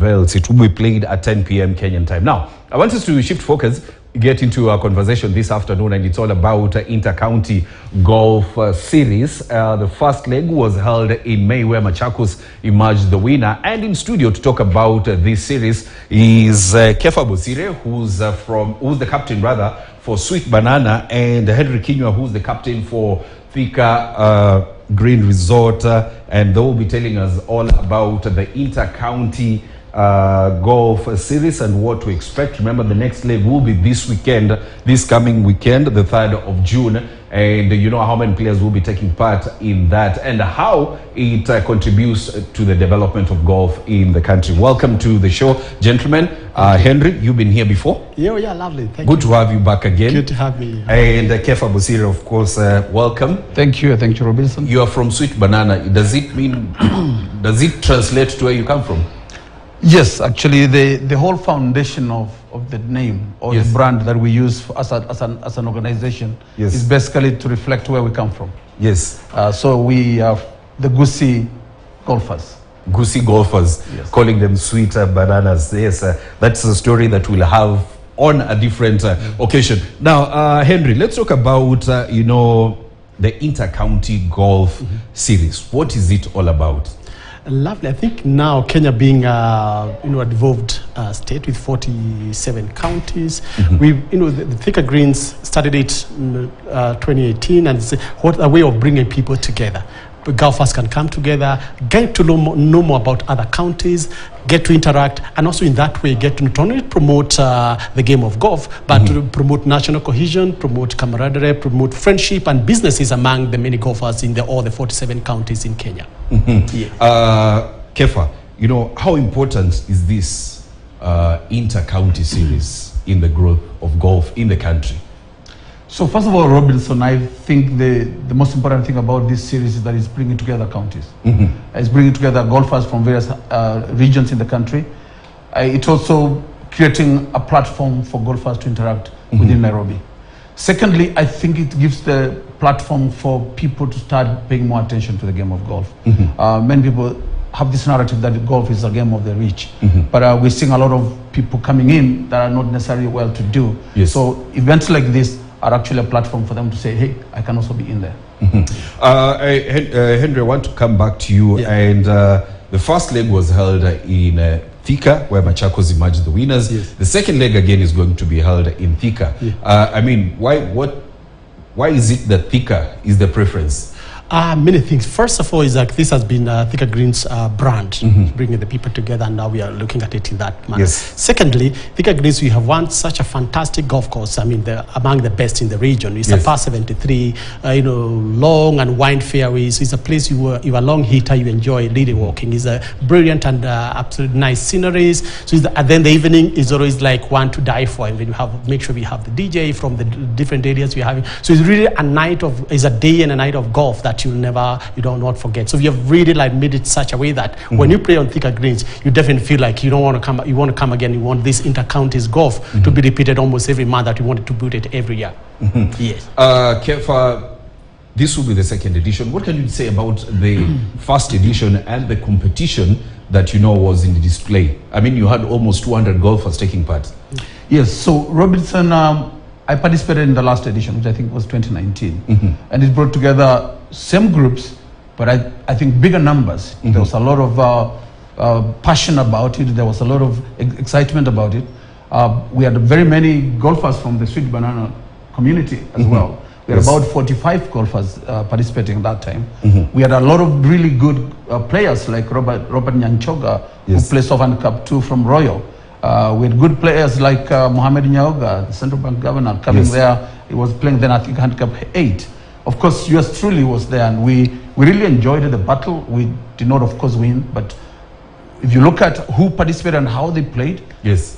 It will be played at 10 p.m. Kenyan time. Now, I want us to shift focus, get into our conversation this afternoon, and it's all about inter-county golf series. The first leg was held in May, where Machakos emerged the winner. And in studio to talk about this series is Kefa Bosire, who's the captain for Sweet Banana, and Henry Kinyua, who's the captain for Thika Green Resort, and they will be telling us all about the inter-county golf series and what to expect. Remember, the next leg will be this coming weekend, the 3rd of June, and you know how many players will be taking part in that and how it contributes to the development of golf in the country. Welcome to the show, gentlemen. Henry, you've been here before. Yeah, lovely. Thank you. Good to have you back again. Good to have me. And Kefa Bosire, of course, welcome. Thank you, Robinson. You are from Sweet Banana. Does it mean, does it translate to where you come from? Yes, actually, the whole foundation of the name or the brand that we use as an organization is basically to reflect where we come from. Yes. So we are the Gusii golfers. Gusii golfers, calling them Sweet Bananas. Yes, that's a story that we'll have on a different occasion. Now, Henry, let's talk about, the inter-county golf series. What is it all about? Lovely. I think now Kenya being a devolved state with 47 counties, we the Thika Greens started it in 2018, and it's a way of bringing people together. Golfers can come together, get to know more about other counties, get to interact, and also in that way get to not only promote the game of golf, but to promote national cohesion, promote camaraderie, promote friendship and businesses among the many golfers in all the 47 counties in Kenya. Kefa, how important is this inter-county series in the growth of golf in the country? So first of all, Robinson, I think the most important thing about this series is that it's bringing together counties. It's bringing together golfers from various regions in the country. It's also creating a platform for golfers to interact within Nairobi. Secondly, I think it gives the platform for people to start paying more attention to the game of golf. Many people have this narrative that golf is a game of the rich, but we're seeing a lot of people coming in that are not necessarily well-to-do. So events like this are actually a platform for them to say, hey, I can also be in there. Henry, I want to come back to you. And the first leg was held in Thika, where Machakos emerged the winners. The second leg again is going to be held in Thika. I mean, why is it that Thika is the preference? Many things. First of all, is like this has been Thika Green's brand, bringing the people together, and now we are looking at it in that manner. Secondly, Thika Greens, we have won such a fantastic golf course. I mean, among the best in the region. It's a par 73, long and wide fairways. It's a place you're a long hitter, you enjoy leading walking. It's a brilliant and absolutely nice sceneries. So and then the evening is always like one to die for. And then make sure we have the DJ from the different areas we're having. So it's really a day and a night of golf that you don't not forget. So we have really made it such a way that when you play on Thika Greens, you definitely feel like you want to come again. You want this inter-counties golf to be repeated almost every month, that you wanted to put it every year. Yes. Kefa, this will be the second edition. What can you say about the first edition and the competition that was in the display? I mean, you had almost 200 golfers taking part. Yes. So Robinson, I participated in the last edition, which I think was 2019, and it brought together same groups, but I think bigger numbers. There was a lot of passion about it. There was a lot of excitement about it. We had very many golfers from the Sweet Banana community as well. We had about 45 golfers participating that time. We had a lot of really good players like Robert Nyanchoga, who plays Sovereign Cup 2 from Royal. We had good players like Mohamed Nyaoga, the Central Bank Governor, coming there. He was playing then, I think, handicap 8. Of course, US truly was there, and we really enjoyed the battle. We did not, of course, win, but if you look at who participated and how they played,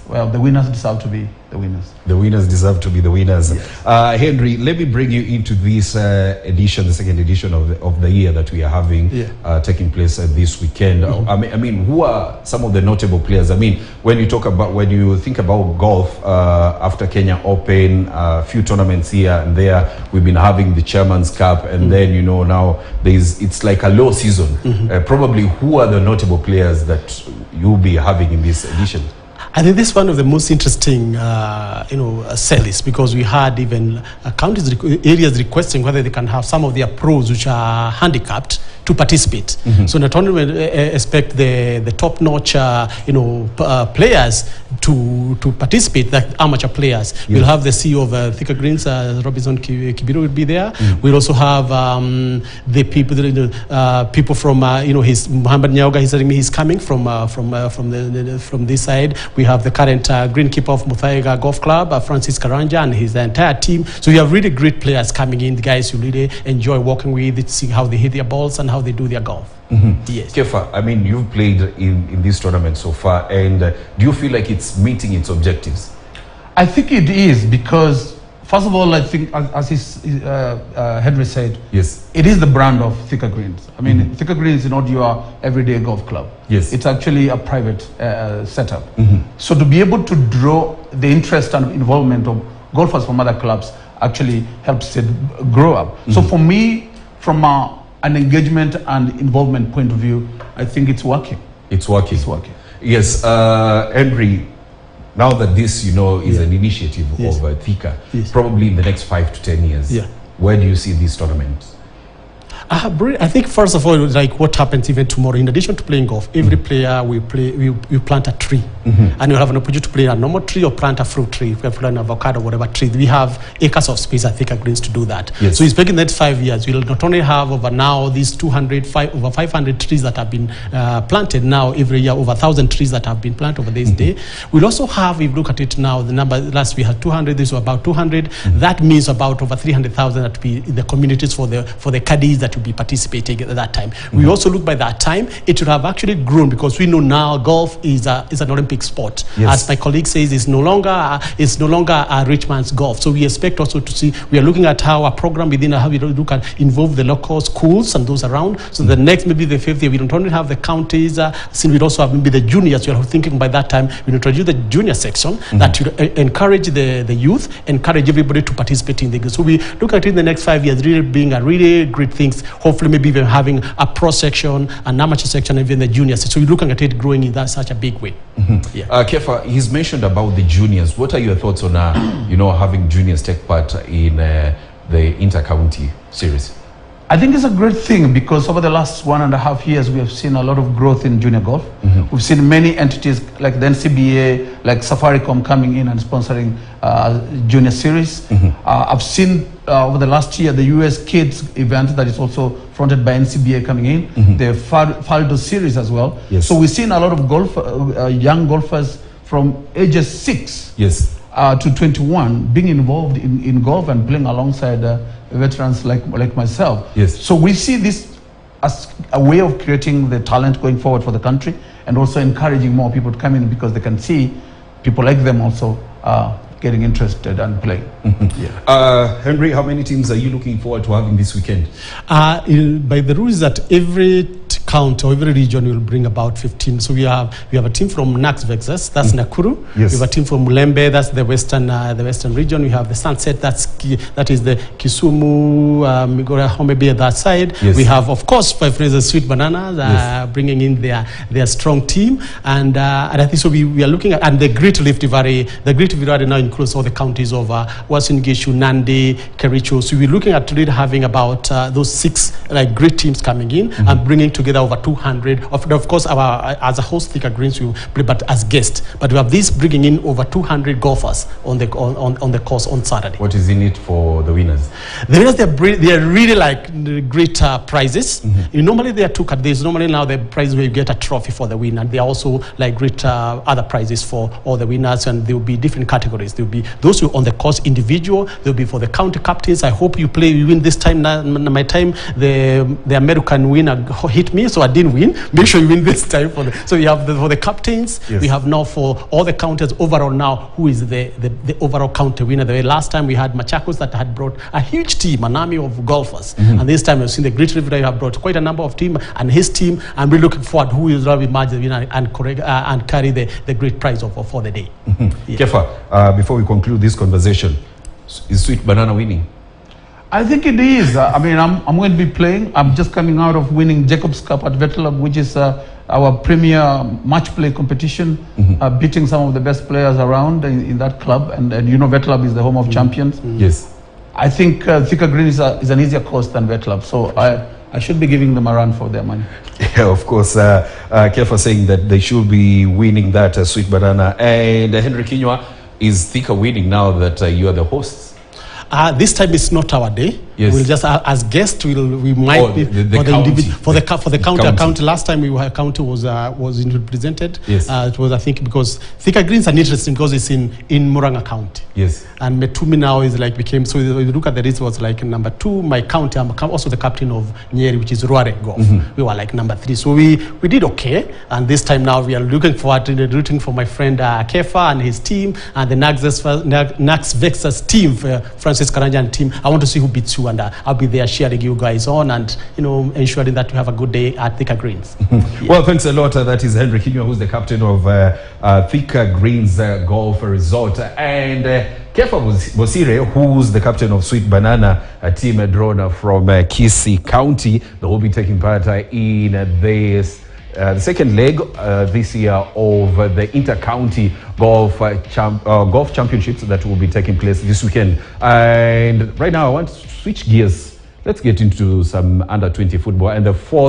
well, the winners deserve to be the winners. The winners deserve to be the winners. Henry, let me bring you into this edition, the second edition of the year that we are having taking place this weekend. I mean, who are some of the notable players? I mean, when you think about golf, after Kenya Open, a few tournaments here and there, we've been having the Chairman's Cup, and then now it's like a low season. Probably, who are the notable players that you'll be having in this edition? I think this is one of the most interesting, series, because we had even counties, areas requesting whether they can have some of their pros which are handicapped to participate. So not only we expect the top-notch, players to participate, like amateur players. Yes. We'll have the CEO of Thika Greens, Robinson Kibiro will be there. We'll also have the people from, his Muhammad Nyaoga. He's coming from this side. We have the current greenkeeper of Muthaiga Golf Club, Francis Karanja, and his entire team. So we have really great players coming in, the guys you really enjoy working with, see how they hit their balls and how they do their golf. Yes. Kefa, I mean, you've played in this tournament so far, and do you feel like it's meeting its objectives? I think it is, because first of all, I think, as Henry said, yes, it is the brand of Thika Greens. I mean, Thika Greens is not your everyday golf club. Yes. It's actually a private setup. So to be able to draw the interest and involvement of golfers from other clubs actually helps it grow up. So for me, from an engagement and involvement point of view, I think it's working. It's working. It's working. Yes, Henry, now that this, is an initiative of Thika, probably in the next 5 to 10 years, where do you see these tournaments? I think first of all, like what happens even tomorrow, in addition to playing golf, every player we plant a tree, and you have an opportunity to play a normal tree or plant a fruit tree. If we plant an avocado, whatever tree, we have acres of space at Thika Greens to do that. Yes. So expecting that 5 years, we'll not only have over now these over 500 trees that have been planted now every year, over 1,000 trees that have been planted over this day. We'll also have, if you look at it now, the number last we had 200, this was about 200. That means about over 300,000 that will be in the communities for the caddies that will be participating at that time. We also look by that time, it should have actually grown, because we know now golf is an Olympic sport. Yes. As my colleague says, it's no longer a rich man's golf. So we expect also to see, we are looking at how a program within how we look at involve the local schools and those around. So the next, maybe the 5th year, we don't only have the counties, since we also have maybe the juniors. We are thinking by that time we introduce the junior section that will encourage the youth, encourage everybody to participate in the game. So we look at it in the next 5 years really being a really great things. Hopefully maybe even having a pro section, an amateur section, even the juniors. So we're looking at it growing in such a big way. Kefa, he's mentioned about the juniors. What are your thoughts on having juniors take part in the inter-county series? I think it's a great thing, because over the last 1.5 years, we have seen a lot of growth in junior golf. We've seen many entities like the NCBA, like Safaricom coming in and sponsoring junior series. I've seen over the last year, the US Kids event that is also fronted by NCBA coming in, the Faldo series as well. Yes. So we've seen a lot of young golfers from ages 6 to 21 being involved in golf and playing alongside veterans like myself. Yes. So we see this as a way of creating the talent going forward for the country, and also encouraging more people to come in, because they can see people like them also getting interested and playing. Henry, how many teams are you looking forward to having this weekend? By the rules that every county or every region will bring about 15. So we have a team from Nax Vexus, that's Nakuru. Yes. We have a team from Mulembe, that's the western region. We have the Sunset, that is the Kisumu, Migora, Homebe that side. Yes. We have, of course, my friends, the Sweet Bananas, bringing in their strong team, and I think so. We are looking at, and the Great Rift Valley. The Great Rift Valley now includes all the counties of Uasin Gishu, Nandi, Kericho. So we're looking at really having about those 6 great teams coming in and bringing together over 200. Of course, as a host, Thika Greens will play, but as guests. But we have this bringing in over 200 golfers on the course on Saturday. What is in it for the winners? The winners, they are really great prizes. Normally there are 2 categories. Normally now the prize where you get a trophy for the winner. There are also great other prizes for all the winners, and there will be different categories. There will be those who on the course individual. There will be for the county captains. I hope you win this time. My time, the American winner hit me, so I didn't win. Make sure you win this time. So we have for the captains. Yes. We have now for all the counties overall now, who is the overall county winner. The last time we had Machakos that had brought a huge team, an army of golfers. And this time we've seen the Great River have brought quite a number of team, and his team, and we're looking forward who is going to emerge the winner and carry the great prize for the day. Kefa, before we conclude this conversation, is Sweet Banana winning? I think it is. I mean, I'm going to be playing. I'm just coming out of winning Jacob's Cup at Vetlog, which is our premier match play competition, beating some of the best players around in that club. And you know, Vet Club is the home of champions. Yes. I think Thika Green is an easier course than Vet Club. So I should be giving them a run for their money. Yeah, of course. Kefa saying that they should be winning that Sweet Banana. And Henry Kinywa, is Thika winning now that you are the hosts? This time it's not our day. Yes. We'll just as guests we might be for the county. Last time county was represented. Yes. It was, I think, because Thika Greens are interesting because it's in Muranga County. Yes. And Metumi now is like became, so if you look at the list, was like number 2. My county, I'm also the captain of Nyeri, which is Ruare Golf. We were like number 3. So we did okay. And this time now we are looking forward to rooting for my friend Kefa and his team and the Nax Vexas team, Francis Karanjan team. I want to see who beats who, and I'll be there cheering you guys on and, you know, ensuring that we have a good day at Thika Greens. Yeah. Well, thanks a lot. That is Henry Kinywa, who's the captain of Thika Greens Golf Resort, and Kefa Bosire, who's the captain of Sweet Banana, a team drawn from Kisii County. They will be taking part in this the second leg this year of the Inter-County Golf Championships that will be taking place this weekend. And right now I want to switch gears. Let's get into some under-20 football. And the fourth